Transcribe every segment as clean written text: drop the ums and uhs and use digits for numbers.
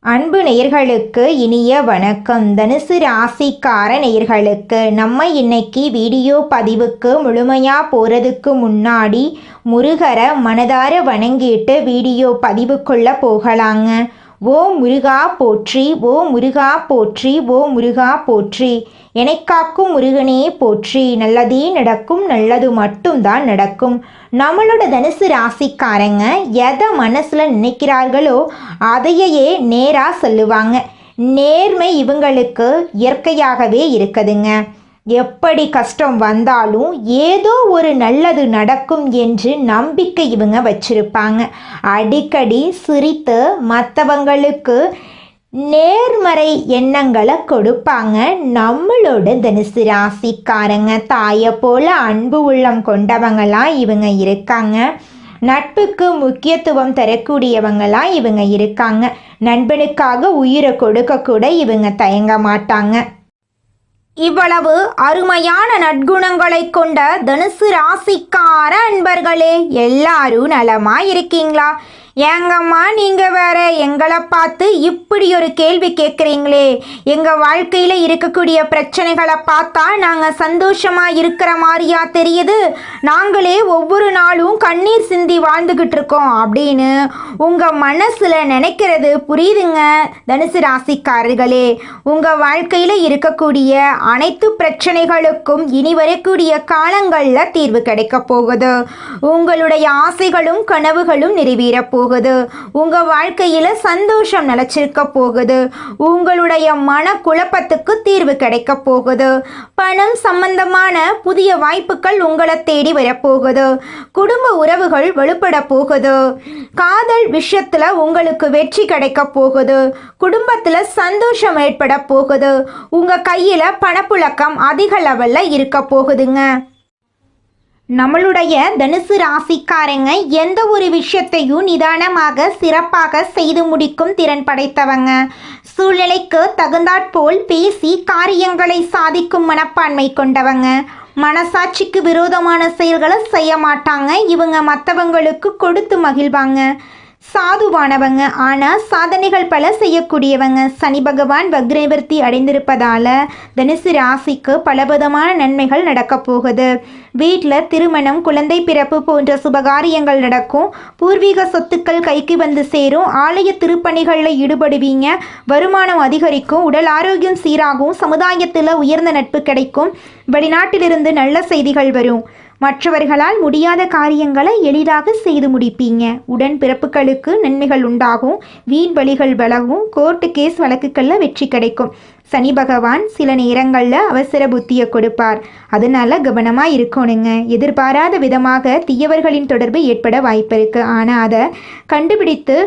அன்பு நேயர்களுக்கு இனிய வணக்கம். தனுசு ராசிக்கார நேயர்களுக்கு நம்ம இன்னைக்கு வீடியோ பதிவுக்கு முழுமையாக போகிறதுக்கு முன்னாடி முருகரை மனதார வணங்கிட்டு வீடியோ பதிவுக்குள்ளே போகலாங்க. ஓ முருகா போற்றி, ஓ முருகா போற்றி, ஓ முருகா போற்றி. எனக்காக்கும் முருகனே போற்றி. நல்லதே நடக்கும், நல்லது மட்டும்தான் நடக்கும். நம்மளோட தனுசு ராசிக்காரங்க எதை மனசில் நினைக்கிறார்களோ அதையே நேராக சொல்லுவாங்க. நேர்மை இவங்களுக்கு இயற்கையாகவே இருக்குதுங்க. எப்படி கஷ்டம் வந்தாலும் ஏதோ ஒரு நல்லது நடக்கும் என்று நம்பிக்கை இவங்க வச்சிருப்பாங்க. அடிக்கடி சிரித்து மற்றவங்களுக்கு நேர்மறை எண்ணங்களை கொடுப்பாங்க. நம்மளோட தனுசு ராசிக்காரங்க தாயை போல அன்பு உள்ளம் கொண்டவங்களாம் இவங்க இருக்காங்க. நட்புக்கு முக்கியத்துவம் தரக்கூடியவங்களாம் இவங்க இருக்காங்க. நண்பனுக்காக உயிரை கொடுக்க கூட இவங்க தயங்க மாட்டாங்க. இவ்வளவு அருமையான நற்குணங்களை கொண்ட தனுசு ராசிக்கார அன்பர்களே, எல்லாரும் நலமா இருக்கீங்களா? ஏங்கம்மா நீங்கள் வேற எங்களை பார்த்து இப்படி ஒரு கேள்வி கேட்குறீங்களே? எங்கள் வாழ்க்கையில் இருக்கக்கூடிய பிரச்சனைகளை பார்த்தா நாங்கள் சந்தோஷமாக இருக்கிற மாதிரியா தெரியுது? நாங்களே ஒவ்வொரு நாளும் கண்ணீர் சிந்தி வாழ்ந்துக்கிட்டு இருக்கோம் அப்படின்னு உங்கள் மனசில் நினைக்கிறது புரியுதுங்க தனுசு ராசிக்காரர்களே. உங்கள் வாழ்க்கையில் இருக்கக்கூடிய அனைத்து பிரச்சனைகளுக்கும் இனி வரக்கூடிய காலங்களில் தீர்வு கிடைக்க போகுது. உங்களுடைய ஆசைகளும் கனவுகளும் நிறைவேற போகுது. உங்க வாழ்க்கையில சந்தோஷம் நிலைச்சிருக்க போகுது. உங்களுடைய மன குழப்பத்துக்கு தீர்வு கிடைக்க போகுது. பணம் சம்பந்தமான புதிய வாய்ப்புகள் உங்களை தேடி வரப்போகுது. குடும்ப உறவுகள் வலுப்பட போகுது. காதல் விஷயத்துல உங்களுக்கு வெற்றி கிடைக்க போகுது. குடும்பத்துல சந்தோஷம் ஏற்பட போகுது. உங்க கையில பணப்புழக்கம் அதிக லெவல்ல இருக்க போகுதுங்க. நம்மளுடைய தனுசு ராசிக்காரங்க எந்த ஒரு விஷயத்தையும் நிதானமாக சிறப்பாக செய்து முடிக்கும் திறன் படைத்தவங்க. சூழ்நிலைக்கு தகுந்தாற்போல் பேசி காரியங்களை சாதிக்கும் மனப்பான்மை கொண்டவங்க. மனசாட்சிக்கு விரோதமான செயல்களை செய்ய மாட்டாங்க. இவங்க மற்றவங்களுக்கு கொடுத்து மகிழ்வாங்க. சாதுவானவங்க, ஆனால் சாதனைகள் பல செய்யக்கூடியவங்க. சனி பகவான் வக்ரநிவர்த்தி அடைந்திருப்பதால தனுசு ராசிக்கு பலவிதமான நன்மைகள் நடக்க போகுது. வீட்டில் திருமணம், குழந்தை பிறப்பு போன்ற சுபகாரியங்கள் நடக்கும். பூர்வீக சொத்துக்கள் கைக்கு வந்து சேரும். ஆலய திருப்பணிகளில் ஈடுபடுவீங்க. வருமானம் அதிகரிக்கும். உடல் ஆரோக்கியம் சீராகும். சமுதாயத்தில் உயர்ந்த நட்பு கிடைக்கும். வெளிநாட்டிலிருந்து நல்ல செய்திகள் வரும். மற்றவர்களால் முடியாத காரியங்களை எளிதாக செய்து முடிப்பீங்க. உடன் பிறப்புகளுக்கு நன்மைகள் உண்டாகும். வீண் வழிகள் விலகும். கோர்ட்டு கேஸ் வழக்குகளில் வெற்றி கிடைக்கும். சனி பகவான் சில நேரங்களில் அவசர புத்தியை கொடுப்பார். அதனால கவனமாக இருக்கணுங்க. எதிர்பாராத விதமாக தீயவர்களின் தொடர்பு ஏற்பட வாய்ப்பு இருக்குது. ஆனால் அதை கண்டுபிடித்து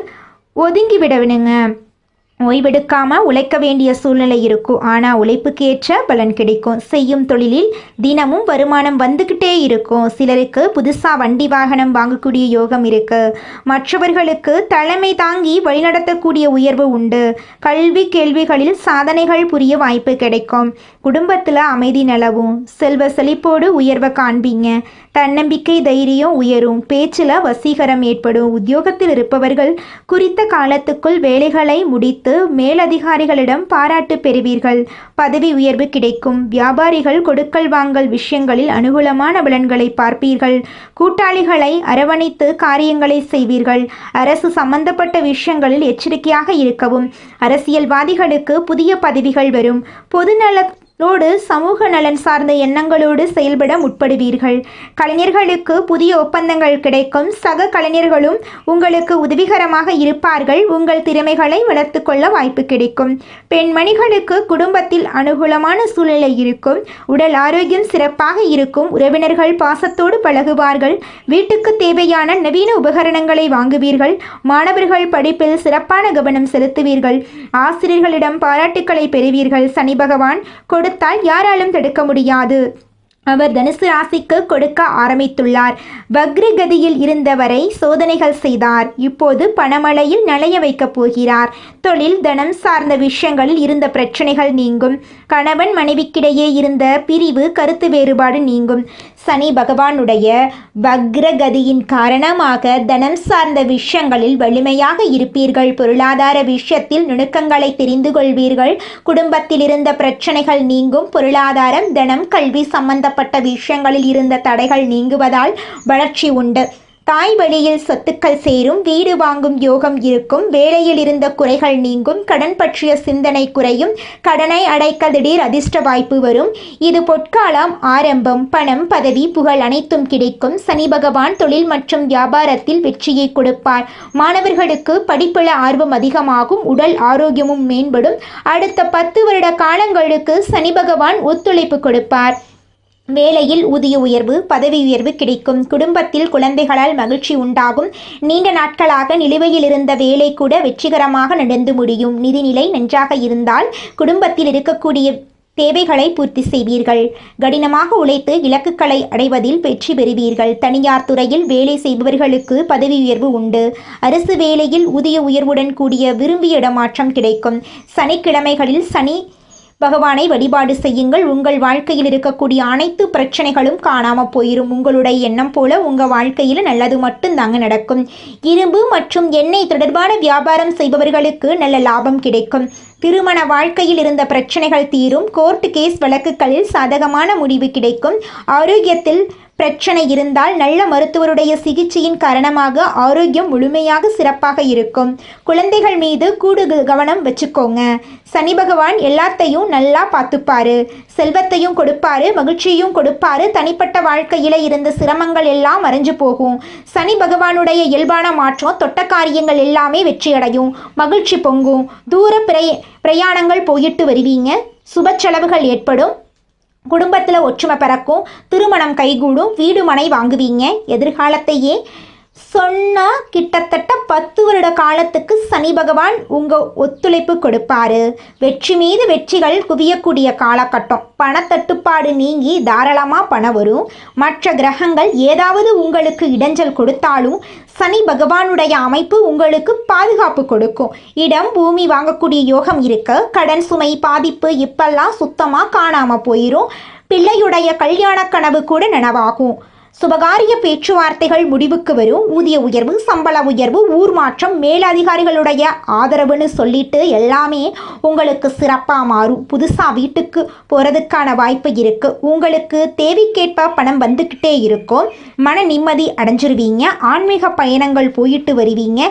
ஒதுங்கி விடணுங்க. ஓய்வெடுக்காமல் உழைக்க வேண்டிய சூழ்நிலை இருக்கும். ஆனால் உழைப்புக்கு ஏற்ற பலன் கிடைக்கும். செய்யும் தொழிலில் தினமும் வருமானம் வந்துக்கிட்டே இருக்கும். சிலருக்கு புதுசாக வண்டி வாகனம் வாங்கக்கூடிய யோகம் இருக்குது. மற்றவர்களுக்கு தலைமை தாங்கி வழிநடத்தக்கூடிய உயர்வு உண்டு. கல்வி கேள்விகளில் சாதனைகள் புரிய வாய்ப்பு கிடைக்கும். குடும்பத்தில் அமைதி நிலவும். செல்வ செழிப்போடு உயர்வை காண்பீங்க. தன்னம்பிக்கை தைரியம் உயரும். பேச்சில் வசீகரம் ஏற்படும். உத்தியோகத்தில் இருப்பவர்கள் குறித்த காலத்துக்குள் வேலைகளை முடித்து மேலதிகாரிகளிடம் பாராட்டு பெறுவீர்கள். பதவி உயர்வு கிடைக்கும். வியாபாரிகள் கொடுக்கல் வாங்கல் விஷயங்களில் அனுகூலமான பலன்களை பார்ப்பீர்கள். கூட்டாளிகளை அரவணைத்து காரியங்களை செய்வீர்கள். அரசு சம்பந்தப்பட்ட விஷயங்களில் எச்சரிக்கையாக இருக்கவும். அரசியல்வாதிகளுக்கு புதிய பதவிகள் வரும். பொதுநல சமூக நலன் சார்ந்த எண்ணங்களோடு செயல்பட முற்படுவீர்கள். கலைஞர்களுக்கு புதிய ஒப்பந்தங்கள் கிடைக்கும். சக கலைஞர்களும் உங்களுக்கு உதவிகரமாக இருப்பார்கள். உங்கள் திறமைகளை வளர்த்து கொள்ள வாய்ப்பு கிடைக்கும். பெண்மணிகளுக்கு குடும்பத்தில் அனுகூலமான சூழ்நிலை இருக்கும். உடல் ஆரோக்கியம் சிறப்பாக இருக்கும். உறவினர்கள் பாசத்தோடு பழகுவார்கள். வீட்டுக்கு தேவையான நவீன உபகரணங்களை வாங்குவீர்கள். மாணவர்கள் படிப்பில் சிறப்பான கவனம் செலுத்துவீர்கள். ஆசிரியர்களிடம் பாராட்டுக்களை பெறுவீர்கள். சனி பகவான் கொடுத்தால் யாராலும் தடுக்க முடியாது. அவர் தனுசு ராசிக்கு கொடுக்க ஆரம்பித்துள்ளார். வக்ரகதியில் இருந்தவரை சோதனைகள் செய்தார். இப்போது பணமழையில் நனைய வைக்கப் போகிறார். தொழில் தனம் சார்ந்த விஷயங்களில் இருந்த பிரச்சனைகள் நீங்கும். கணவன் மனைவிக்கிடையே இருந்த பிரிவு கருத்து வேறுபாடு நீங்கும். சனி பகவானுடைய வக்ரகதியின் காரணமாக தனம் சார்ந்த விஷயங்களில் வலிமையாக இருப்பீர்கள். பொருளாதார விஷயத்தில் நுணுக்கங்களை தெரிந்து கொள்வீர்கள். குடும்பத்தில் இருந்த பிரச்சனைகள் நீங்கும். பொருளாதாரம், தனம், கல்வி சம்பந்தப்பட்ட விஷயங்களில் இருந்த தடைகள் நீங்குவதால் வளர்ச்சி உண்டு. தாய் வழியில் சொத்துக்கள் சேரும். வீடு வாங்கும் யோகம் இருக்கும். வேலையில் இருந்த குறைகள் நீங்கும். கடன் பற்றிய சிந்தனை குறையும். கடனை அடைக்க திடீர் அதிர்ஷ்ட வாய்ப்பு வரும். இது பொற்காலம் ஆரம்பம். பணம், பதவி, புகழ் அனைத்தும் கிடைக்கும். சனி பகவான் தொழில் மற்றும் வியாபாரத்தில் வெற்றியை கொடுப்பார். மாணவர்களுக்கு படிப்புல ஆர்வம் அதிகமாகும். உடல் ஆரோக்கியமும் மேம்படும். அடுத்த 10 வருட காலங்களுக்கு சனி பகவான் ஒத்துழைப்பு கொடுப்பார். வேலையில் ஊதிய உயர்வு, பதவி உயர்வு கிடைக்கும். குடும்பத்தில் குழந்தைகளால் மகிழ்ச்சி உண்டாகும். நீண்ட நாட்களாக நிலுவையில் இருந்த வேலை கூட வெற்றிகரமாக நடந்து முடியும். நிதிநிலை நன்றாக இருந்தால் குடும்பத்தில் இருக்கக்கூடிய தேவைகளை பூர்த்தி செய்வீர்கள். கடினமாக உழைத்து இலக்குகளை அடைவதில் வெற்றி பெறுவீர்கள். தனியார் துறையில் வேலை செய்பவர்களுக்கு பதவி உயர்வு உண்டு. அரசு வேலையில் ஊதிய உயர்வுடன் கூடிய விரும்பிய இடமாற்றம் கிடைக்கும். சனிக்கிழமைகளில் சனி பகவானை வழிபாடு செய்யுங்கள். உங்கள் வாழ்க்கையில் இருக்கக்கூடிய அனைத்து பிரச்சனைகளும் காணாமல் போயிடும். உங்களுடைய எண்ணம் போல உங்கள் வாழ்க்கையில் நல்லது மட்டும்தாங்க நடக்கும். இரும்பு மற்றும் எண்ணெய் தொடர்பான வியாபாரம் செய்பவர்களுக்கு நல்ல லாபம் கிடைக்கும். திருமண வாழ்க்கையில் இருந்த பிரச்சனைகள் தீரும். கோர்ட் கேஸ் வழக்குகளில் சாதகமான முடிவு கிடைக்கும். ஆரோக்கியத்தில் பிரச்சனை இருந்தால் நல்ல மருத்துவருடைய சிகிச்சையின் காரணமாக ஆரோக்கியம் முழுமையாக சிறப்பாக இருக்கும். குழந்தைகள் மீது கூடுதல் கவனம் வச்சுக்கோங்க. சனி பகவான் எல்லாத்தையும் நல்லா பார்த்துப்பாரு. செல்வத்தையும் கொடுப்பாரு, மகிழ்ச்சியும் கொடுப்பாரு. தனிப்பட்ட வாழ்க்கையில இருந்த சிரமங்கள் எல்லாம் மறைஞ்சு போகும். சனி பகவானுடைய இயல்பான மாற்றம் தொட்ட காரியங்கள் எல்லாமே வெற்றியடையும். மகிழ்ச்சி பொங்கும். தூர பிரயாணங்கள் போயிட்டு வருவீங்க. சுப செலவுகள் ஏற்படும். குடும்பத்தில் ஒற்றுமை பிறக்கும். திருமணம் கைகூடும். வீடு மனை வாங்குவீங்க. எதிர்காலத்தையே சொன்னால் கிட்டத்தட்ட 10 வருட காலத்துக்கு சனி பகவான் உங்கள் ஒத்துழைப்பு கொடுப்பாரு. வெற்றி மீது வெற்றிகள் குவியக்கூடிய காலகட்டம். பணத்தட்டுப்பாடு நீங்கி தாராளமாக பணம் வரும். மற்ற கிரகங்கள் ஏதாவது உங்களுக்கு இடைஞ்சல் கொடுத்தாலும் சனி பகவானுடைய அமைப்பு உங்களுக்கு பாதுகாப்பு கொடுக்கும். இடம், பூமி வாங்கக்கூடிய யோகம் இருக்கு. கடன் சுமை பாதிப்பு இப்பெல்லாம் சுத்தமாக காணாமல் போயிடும். பிள்ளையுடைய கல்யாண கனவு கூட நனவாகும். சுபகாரிய பேச்சுவார்த்தைகள் முடிவுக்கு வரும். ஊதிய உயர்வு, சம்பள உயர்வு, ஊர் மாற்றம், மேலதிகாரிகளுடைய ஆதரவுன்னு சொல்லிட்டு எல்லாமே உங்களுக்கு சிறப்பாக மாறும். புதுசாக வீட்டுக்கு போகிறதுக்கான வாய்ப்பு இருக்குது. உங்களுக்கு தேவைக்கேற்ப பணம் வந்துக்கிட்டே இருக்கும். மன நிம்மதி அடைஞ்சிருவீங்க. ஆன்மீக பயணங்கள் போயிட்டு வருவீங்க.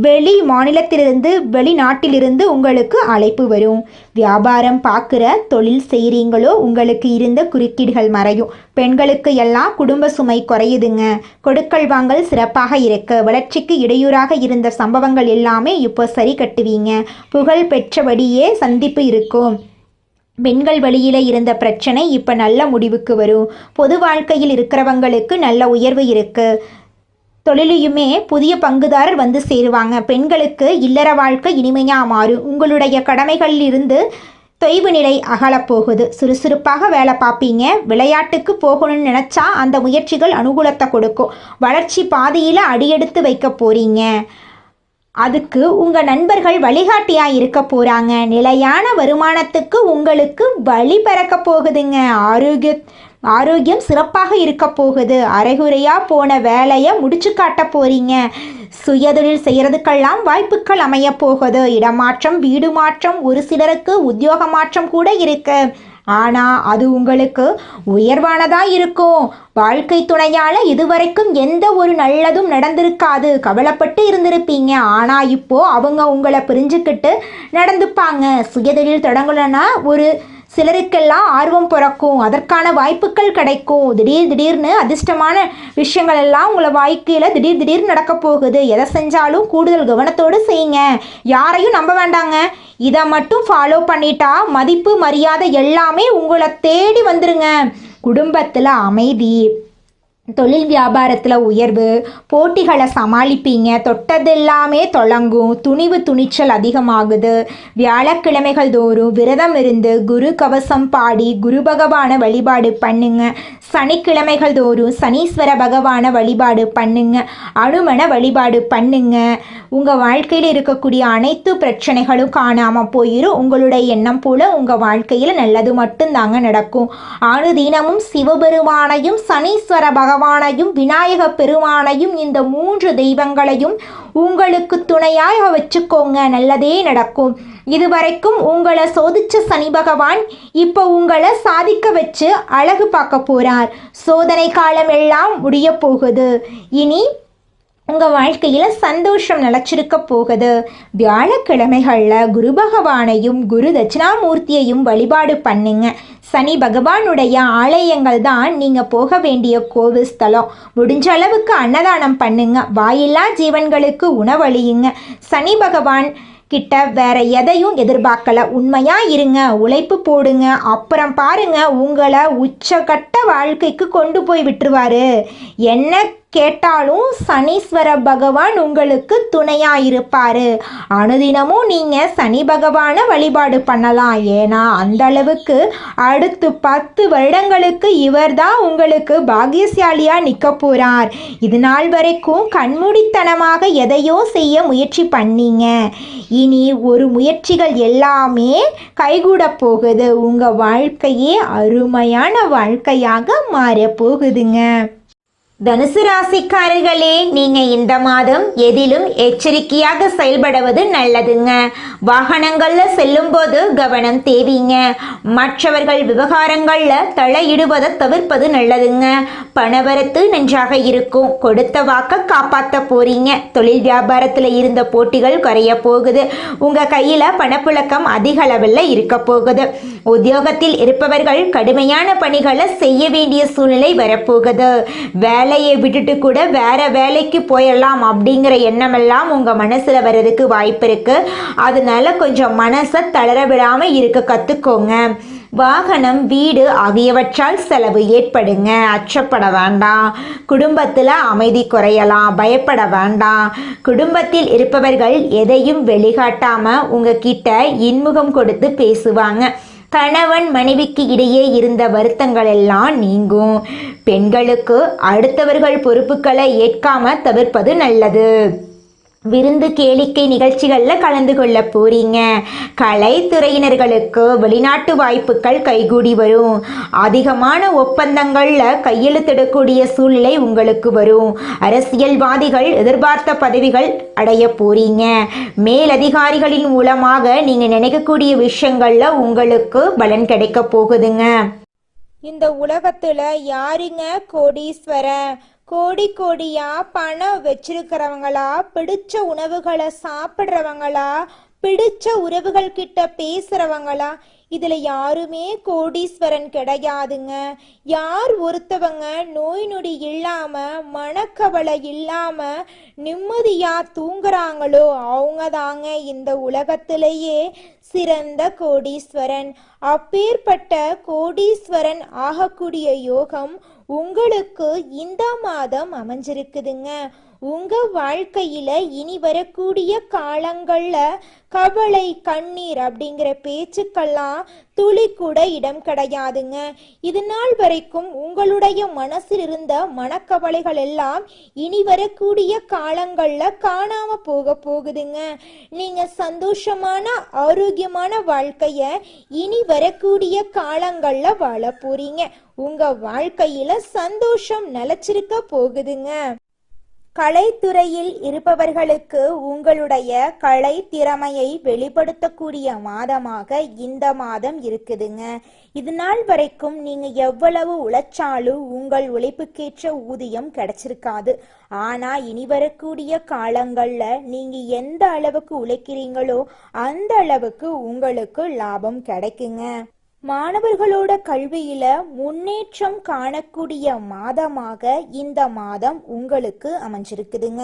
வெளி மாநிலத்திலிருந்து வெளிநாட்டிலிருந்து உங்களுக்கு அழைப்பு வரும். வியாபாரம் பார்க்குற தொழில் செய்கிறீங்களோ உங்களுக்கு இருந்த குறுக்கீடுகள் மறையும். பெண்களுக்கு எல்லாம் குடும்ப சுமை குறையுதுங்க. கொடுக்கல் வாங்கல் சிறப்பாக இருக்கு. வளர்ச்சிக்கு இடையூறாக இருந்த சம்பவங்கள் எல்லாமே இப்போ சரி கட்டுவீங்க. புகழ் பெற்றபடியே சந்திப்பு இருக்கும். பெண்கள் வழியில் இருந்த பிரச்சனை இப்போ நல்ல முடிவுக்கு வரும். பொது வாழ்க்கையில் இருக்கிறவங்களுக்கு நல்ல உயர்வு இருக்கு. தொழிலையுமே புதிய பங்குதாரர் வந்து சேருவாங்க. பெண்களுக்கு இல்லற வாழ்க்கை இனிமையாக மாறும். உங்களுடைய கடமைகளில் இருந்து தொய்வு நிலை அகலப்போகுது. சுறுசுறுப்பாக வேலை பார்ப்பீங்க. விளையாட்டுக்கு போகணும்னு நினச்சா அந்த முயற்சிகள் அனுகூலத்தை கொடுக்கும். வளர்ச்சி பாதையில் அடியெடுத்து வைக்க போகிறீங்க. அதுக்கு உங்கள் நண்பர்கள் வழிகாட்டியாக இருக்க போகிறாங்க. நிலையான வருமானத்துக்கு உங்களுக்கு வழி பிறக்க போகுதுங்க. ஆரோக்கியம் சிறப்பாக இருக்க போகுது. அரைகுறையாக போன வேலையை முடிச்சு காட்ட போகிறீங்க. சுயதொழில் செய்கிறதுக்கெல்லாம் வாய்ப்புகள் அமைய போகுது. இடமாற்றம், வீடு மாற்றம், ஒரு சிலருக்கு உத்தியோக மாற்றம் கூட இருக்கு. ஆனால் அது உங்களுக்கு உயர்வானதாக இருக்கும். வாழ்க்கை துணையால் இதுவரைக்கும் எந்த ஒரு நல்லதும் நடந்திருக்காது. கவலைப்பட்டு இருந்திருப்பீங்க. ஆனால் இப்போது அவங்க உங்களை புரிஞ்சுக்கிட்டு நடந்துப்பாங்க. சுயதொழில் தொடங்கலைன்னா ஒரு சிலருக்கெல்லாம் ஆர்வம் பிறக்கும். அதற்கான வாய்ப்புகள் கிடைக்கும். திடீர்னு அதிர்ஷ்டமான விஷயங்கள் எல்லாம் உங்களை வாழ்க்கையில் திடீர்னு நடக்க போகுது. எதை செஞ்சாலும் கூடுதல் கவனத்தோடு செய்யுங்க. யாரையும் நம்ப வேண்டாங்க. இதை மட்டும் ஃபாலோ பண்ணிட்டா மதிப்பு, மரியாதை எல்லாமே உங்களை தேடி வந்துருங்க. குடும்பத்தில் அமைதி, தொழில் வியாபாரத்தில் உயர்வு, போட்டிகளை சமாளிப்பீங்க, தொட்டதெல்லாமே தொடங்கும், துணிவு துணிச்சல் அதிகமாகுது. வியாழக்கிழமைகள் தோறும் விரதம் இருந்து குரு கவசம் பாடி குரு பகவான வழிபாடு பண்ணுங்க. சனிக்கிழமைகள் தோறும் சனீஸ்வர பகவான வழிபாடு பண்ணுங்க. அனுமன வழிபாடு பண்ணுங்க. உங்கள் வாழ்க்கையில் இருக்கக்கூடிய அனைத்து பிரச்சனைகளும் காணாமல் போயிடும். உங்களுடைய எண்ணம் போல உங்கள் வாழ்க்கையில் நல்லது மட்டும்தாங்க நடக்கும். அனுதினமும் சிவபெருமானையும் சனீஸ்வர பகவானையும் விநாயக பெருமானையும் இந்த 3 தெய்வங்களையும் உங்களுக்கு துணையாக வச்சுக்கோங்க. நல்லதே நடக்கும். இதுவரைக்கும் உங்களை சோதிச்ச சனி பகவான் இப்போ உங்களை சாதிக்க வச்சு அழகு பார்க்க போறார். சோதனை காலம் எல்லாம் முடிய போகுது. இனி உங்கள் வாழ்க்கையில் சந்தோஷம் நிலச்சிருக்க போகுது. வியாழக்கிழமைகளில் குரு பகவானையும் குரு தட்சிணாமூர்த்தியையும் வழிபாடு பண்ணுங்க. சனி பகவானுடைய ஆலயங்கள் தான் நீங்கள் போக வேண்டிய கோவில் ஸ்தலம். முடிஞ்ச அளவுக்கு அன்னதானம் பண்ணுங்க. வாயில்லா ஜீவன்களுக்கு உணவளியுங்க. சனி பகவான் கிட்ட வேற எதையும் எதிர்பார்க்கல. உண்மையா இருங்க, உழைப்பு போடுங்க, அப்புறம் பாருங்க உங்களை உச்சகட்ட வாழ்க்கைக்கு கொண்டு போய் விட்டுருவாரு. என்ன கேட்டாலும் சனீஸ்வர பகவான் உங்களுக்கு துணையா இருப்பாரு. அனுதினமும் நீங்க சனி பகவானை வழிபாடு பண்ணலாம். ஏன்னா அந்த அளவுக்கு அடுத்து 10 வருடங்களுக்கு இவர் தான் உங்களுக்கு பாக்கியசாலியா நிற்க போறார். இது நாள் வரைக்கும் கண்மூடித்தனமாக எதையோ செய்ய முயற்சி பண்ணீங்க. இனி ஒரு முயற்சிகள் எல்லாமே கைகூட போகுது. உங்க வாழ்க்கையே அருமையான வாழ்க்கையாக மாற போகுதுங்க. தனுசு ராசிக்காரர்களே, நீங்க இந்த மாதம் எதிலும் எச்சரிக்கையாக செயல்படுவது நல்லதுங்க. வாகனங்கள்ல செல்லும் போது கவனம் தேவைங்க. மற்றவர்கள் விவகாரங்கள்ல தலையிடுவதை தவிர்ப்பது நல்லதுங்க. பணவரத்து நன்றாக இருக்கும். கொடுத்த வாக்க காப்பாற்ற போறீங்க. தொழில் வியாபாரத்தில் இருந்த போட்டிகள் குறைய போகுது. உங்க கையில பணப்புழக்கம் அதிக அளவில் இருக்க போகுது. உத்தியோகத்தில் இருப்பவர்கள் கடுமையான பணிகளை செய்ய வேண்டிய சூழ்நிலை வரப்போகுது. வேலையை விட்டுட்டு கூட வேற வேலைக்கு போயிடலாம் அப்படிங்கிற எண்ணமெல்லாம் உங்க மனசுல வர்றதுக்கு வாய்ப்பு இருக்கு. அதனால கொஞ்சம் மனசை தளர விடாம இருக்க கத்துக்கோங்க. வாகனம், வீடு ஆகியவற்றால் செலவு ஏற்படுங்க. அச்சப்பட வேண்டாம். குடும்பத்தில் அமைதி குறையலாம். பயப்பட வேண்டாம். குடும்பத்தில் இருப்பவர்கள் எதையும் வெளிக்காட்டாம உங்ககிட்ட இன்முகம் கொடுத்து பேசுவாங்க. கணவன் மனைவிக்கு இடையே இருந்த வருத்தங்கள் எல்லாம் நீங்கும். பெண்களுக்கு அடுத்தவர்கள் பொறுப்புகளை ஏற்காம தவிர்ப்பது நல்லது. விருந்து கேளிக்கை நிகழ்ச்சிகளில் கலந்து கொள்ள போறீங்க. கலைத்துறையினர்களுக்கு வெளிநாட்டு வாய்ப்புகள் கைகூடி வரும். அதிகமான ஒப்பந்தங்களில் கையெழுத்திடக்கூடிய சூழ்நிலை உங்களுக்கு வரும். அரசியல்வாதிகள் எதிர்பார்த்த பதவிகள் அடைய போறீங்க. மேலதிகாரிகளின் மூலமாக நீங்க நினைக்கக்கூடிய விஷயங்கள்ல உங்களுக்கு பலன் கிடைக்க போகுதுங்க. இந்த உலகத்துல யாருங்க கோடீஸ்வரன்? கோடி கோடியா பணம் வச்சிருக்கிறவங்களா, பிடிச்ச உணவுகளை சாப்பிட்றவங்களா, பிடிச்ச உறவுகள் கிட்ட பேசுறவங்களா? இதுல யாருமே கோடீஸ்வரன் கிடையாதுங்க. யார் ஒருத்தவங்க நோய் நொடி இல்லாம மனக்கவலை இல்லாம நிம்மதியா தூங்குறாங்களோ அவங்க தாங்க இந்த உலகத்திலேயே சிறந்த கோடீஸ்வரன். அப்பேற்பட்ட கோடீஸ்வரன் ஆகக்கூடிய யோகம் உங்களுக்கு இந்த மாதம் அமைஞ்சிருக்குதுங்க. உங்க வாழ்க்கையில இனி வரக்கூடிய காலங்கள்ல கவலை, கண்ணீர் அப்படிங்கிற பேச்சுக்கெல்லாம் துளி கூட இடம் கிடையாதுங்க. இது நாள் வரைக்கும் உங்களுடைய மனசில் இருந்த மனக்கவலைகள் எல்லாம் இனி வரக்கூடிய காலங்கள்ல காணாம போகுதுங்க. நீங்க சந்தோஷமான ஆரோக்கியமான வாழ்க்கைய இனி வரக்கூடிய காலங்கள்ல வாழ போறீங்க. உங்க வாழ்க்கையில சந்தோஷம் நிலைச்சிருக்க போகுதுங்க. கலைத்துறையில் இருப்பவர்களுக்கு உங்களுடைய கலை திறமையை வெளிப்படுத்தக்கூடிய மாதமாக இந்த மாதம் இருக்குதுங்க. இது நாள் வரைக்கும் நீங்க எவ்வளவு உழைச்சாலும் உங்கள் உழைப்புக்கேற்ற ஊதியம் கிடைச்சிருக்காது. ஆனா இனி வரக்கூடிய காலங்கள்ல நீங்க எந்த அளவுக்கு உழைக்கிறீங்களோ அந்த அளவுக்கு உங்களுக்கு லாபம் கிடைக்குங்க. மாணவர்களோட கல்வியில முன்னேற்றம் காணக்கூடிய மாதமாக இந்த மாதம் உங்களுக்கு அமைஞ்சிருக்குதுங்க.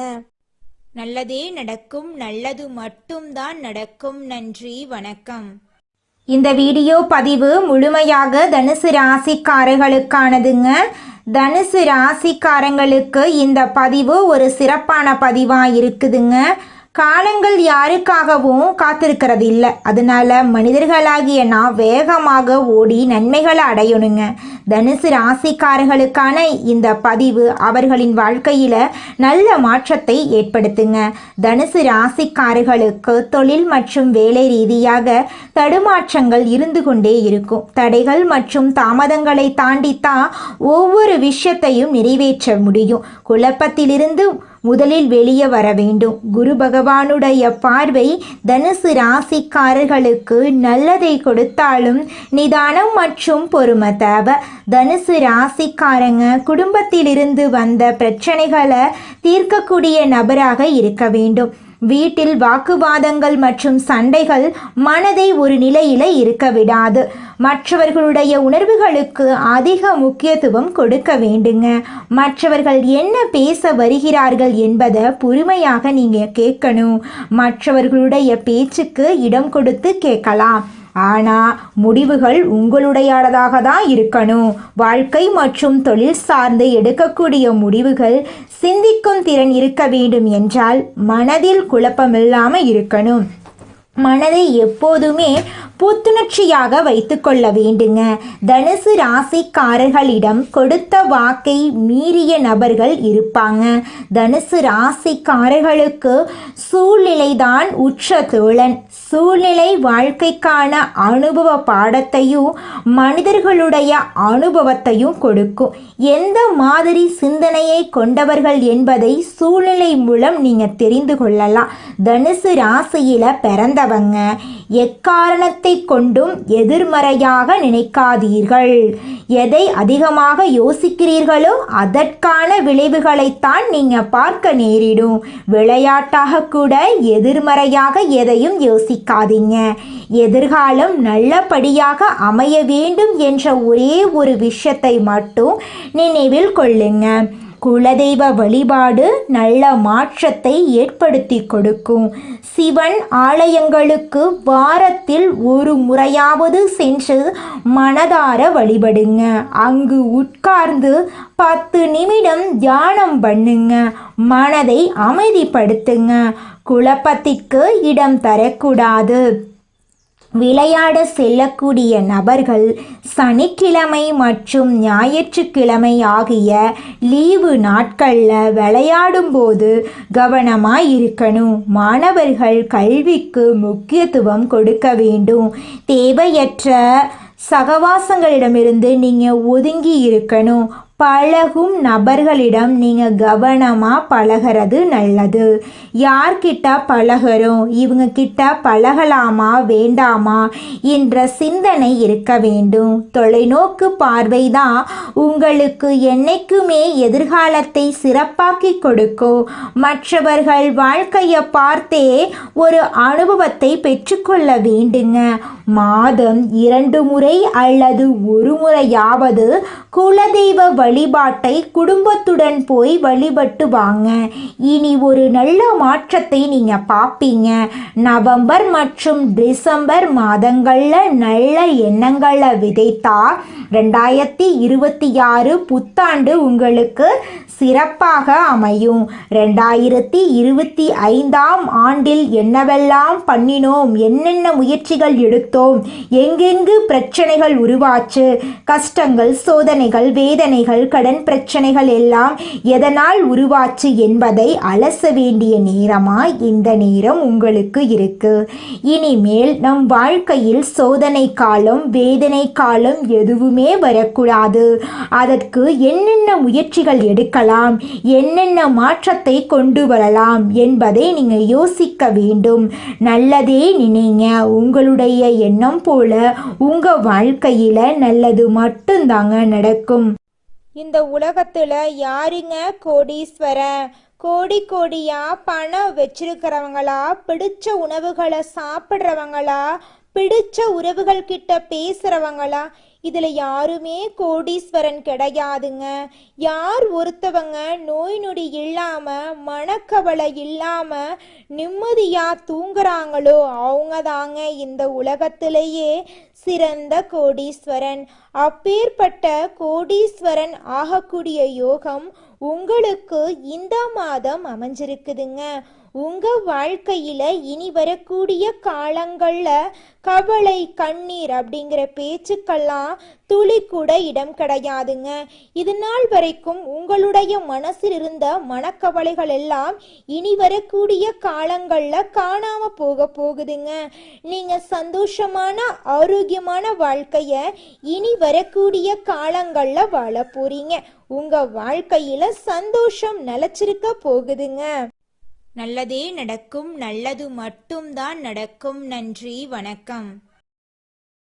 நல்லதே நடக்கும். நல்லது மட்டும்தான் நடக்கும். நன்றி, வணக்கம். இந்த வீடியோ பதிவு முழுமையாக தனுசு ராசிக்காரர்களுக்கானதுங்க. தனுசு ராசிக்காரங்களுக்கு இந்த பதிவு ஒரு சிறப்பான பதிவாக இருக்குதுங்க. காலங்கள் யாருக்காகவும் காத்திருக்கிறது இல்லை. அதனால மனிதர்களாகிய நான் வேகமாக ஓடி நன்மைகளை அடையணுங்க. தனுசு ராசிக்காரர்களுக்கான இந்த பதிவு அவர்களின் வாழ்க்கையில் நல்ல மாற்றத்தை ஏற்படுத்துங்க. தனுசு ராசிக்காரர்களுக்கு தொழில் மற்றும் வேலை ரீதியாக தடுமாற்றங்கள் இருந்து கொண்டே இருக்கும். தடைகள் மற்றும் தாமதங்களை தாண்டித்தான் ஒவ்வொரு விஷயத்தையும் நிறைவேற்ற முடியும். குழப்பத்திலிருந்து முதலில் வெளியே வர வேண்டும். குரு பகவானுடைய பார்வை தனுசு ராசிக்காரர்களுக்கு நல்லதை கொடுத்தாலும் நிதானம் மற்றும் பொறுமை தேவை. தனுசு ராசிக்காரங்க குடும்பத்திலிருந்து வந்த பிரச்சனைகளை தீர்க்கக்கூடிய நபராக இருக்க வேண்டும். வீட்டில் வாக்குவாதங்கள் மற்றும் சண்டைகள் மனதை ஒரு நிலையில இருக்க விடாது. மற்றவர்களுடைய உணர்வுகளுக்கு அதிக முக்கியத்துவம் கொடுக்க வேண்டுங்க. மற்றவர்கள் என்ன பேச வருகிறார்கள் என்பதை பொறுமையாக நீங்க கேட்கணும். மற்றவர்களுடைய பேச்சுக்கு இடம் கொடுத்து கேட்கலாம். ஆனால் முடிவுகள் உங்களுடையதாக தான் இருக்கணும். வாழ்க்கை மற்றும் தொழில் சார்ந்து எடுக்கக்கூடிய முடிவுகள் சிந்திக்கும் திறன் இருக்க வேண்டும் என்றால் மனதில் குழப்பமில்லாமல் இருக்கணும். மனதை எப்போதுமே புத்துணர்ச்சியாக வைத்து கொள்ள வேண்டுங்க. தனுசு ராசிக்காரர்களிடம் கொடுத்த வாக்கை மீறிய நபர்கள் இருப்பாங்க. தனுசு ராசிக்காரர்களுக்கு சூழ்நிலைதான் உற்ற தோழன். சூழ்நிலை வாழ்க்கைக்கான அனுபவ பாடத்தையும் மனிதர்களுடைய அனுபவத்தையும் கொடுக்கும். எந்த மாதிரி சிந்தனையை கொண்டவர்கள் என்பதை சூழ்நிலை மூலம் நீங்கள் தெரிந்து கொள்ளலாம். தனுசு ராசியில பிறந்தவங்க எக்காரணத்தை கொண்டும் எதிர்மறையாக நினைக்காதீர்கள். எதை அதிகமாக யோசிக்கிறீர்களோ அதற்கான விளைவுகளைத்தான் நீங்க பார்க்க நேரிடும். விளையாட்டாக கூட எதிர்மறையாக எதையும் யோசிக்காதீங்க. எதிர்காலம் நல்லபடியாக அமைய வேண்டும் என்ற ஒரே ஒரு விஷயத்தை மட்டும் நினைவில் கொள்ளுங்க. குலதெய்வ வழிபாடு நல்ல மாற்றத்தை ஏற்படுத்தி கொடுக்கும். சிவன் ஆலயங்களுக்கு வாரத்தில் ஒரு முறையாவது சென்று மனதார வழிபடுங்க. அங்கு உட்கார்ந்து 10 நிமிடம் தியானம் பண்ணுங்க. மனதை அமைதிப்படுத்துங்க. குழப்பத்திற்கு இடம் தரக்கூடாது. விளையாட செல்லக்கூடிய நபர்கள் சனிக்கிழமை மற்றும் ஞாயிற்றுக்கிழமை ஆகிய லீவு நாட்களில் விளையாடும்போது கவனமாக இருக்கணும். மாணவர்கள் கல்விக்கு முக்கியத்துவம் கொடுக்க வேண்டும். தேவையற்ற சகவாசங்களிடமிருந்து நீங்கள் ஒதுங்கி இருக்கணும். பழகும் நபர்களிடம் நீங்கள் கவனமாக பழகிறது நல்லது. யார்கிட்ட பழகிறோம், இவங்க கிட்ட பழகலாமா வேண்டாமா என்ற சிந்தனை இருக்க வேண்டும். தொலைநோக்கு பார்வை தான் உங்களுக்கு என்னைக்குமே எதிர்காலத்தை சிறப்பாக்கி கொடுக்கும். மற்றவர்கள் வாழ்க்கையை பார்த்தே ஒரு அனுபவத்தை பெற்றுக்கொள்ள வேண்டுங்க. மாதம் 2 முறை அல்லது 1 முறையாவது குலதெய்வ வழிபாட்டை குடும்பத்துடன் போய் வழிபட்டு வாங்க. இனி ஒரு நல்ல மாற்றத்தை நீங்க பார்ப்பீங்க. நவம்பர் மற்றும் டிசம்பர் மாதங்களில் நல்ல எண்ணங்களை விதைத்தா 2026 புத்தாண்டு உங்களுக்கு சிறப்பாக அமையும். 2025ஆம் ஆண்டில் என்னவெல்லாம் பண்ணினோம், என்னென்ன முயற்சிகள் எடுத்தோம், எங்கெங்கு பிரச்சனைகள் உருவாச்சு, கஷ்டங்கள், சோதனைகள், வேதனைகள், கடன் பிரச்சனைகள் எல்லாம் எதனால் உருவாச்சு என்பதை அலச வேண்டிய நேரமாய் இந்த நேரம் உங்களுக்கு இருக்கு. இனிமேல் நம் வாழ்க்கையில் சோதனை காலம், வேதனை காலம் எதுவுமே வரக்கூடாது. அதற்கு என்னென்ன முயற்சிகள் எடுக்கலாம், என்னென்ன மாற்றத்தை கொண்டு வரலாம் என்பதை நீங்க யோசிக்க வேண்டும். நல்லதே நினைங்க. உங்களுடைய எண்ணம் போல உங்க வாழ்க்கையில நல்லது மட்டும்தாங்க நடக்கும். இந்த உலகத்துல யாருங்க கோடீஸ்வரன்? கோடி கோடியா பணம் வச்சிருக்கிறவங்களா, பிடிச்ச உணவுகளை சாப்பிட்றவங்களா, பிடிச்ச உறவுகள் கிட்ட பேசுறவங்களா? இதுல யாருமே கோடீஸ்வரன் கிடையாதுங்க. யார் ஒருத்தவங்க நோய் நொடி இல்லாம மனக்கவலை இல்லாம நிம்மதியா தூங்குறாங்களோ அவங்க தாங்க இந்த உலகத்திலேயே சிறந்த கோடீஸ்வரன். அப்பேற்பட்ட கோடீஸ்வரன் ஆகக்கூடிய யோகம் உங்களுக்கு இந்த மாதம் அமைஞ்சிருக்குதுங்க. உங்க வாழ்க்கையில இனி வரக்கூடிய காலங்கள்ல கவலை கண்ணீர் அப்படிங்கிற பேச்சுக்கெல்லாம் துளி கூட இடம் கிடையாதுங்க. இது நாள் வரைக்கும் உங்களுடைய மனசில் இருந்த மனக்கவலைகள் எல்லாம் இனி வரக்கூடிய காலங்கள்ல காணாம போகுதுங்க. நீங்க சந்தோஷமான ஆரோக்கியமான வாழ்க்கைய இனி வரக்கூடிய காலங்கள்ல வாழ போறீங்க. உங்க வாழ்க்கையில சந்தோஷம் நிலைச்சிருக்க போகுதுங்க. நல்லதே நடக்கும், நல்லது மட்டும்தான் நடக்கும். நன்றி, வணக்கம்.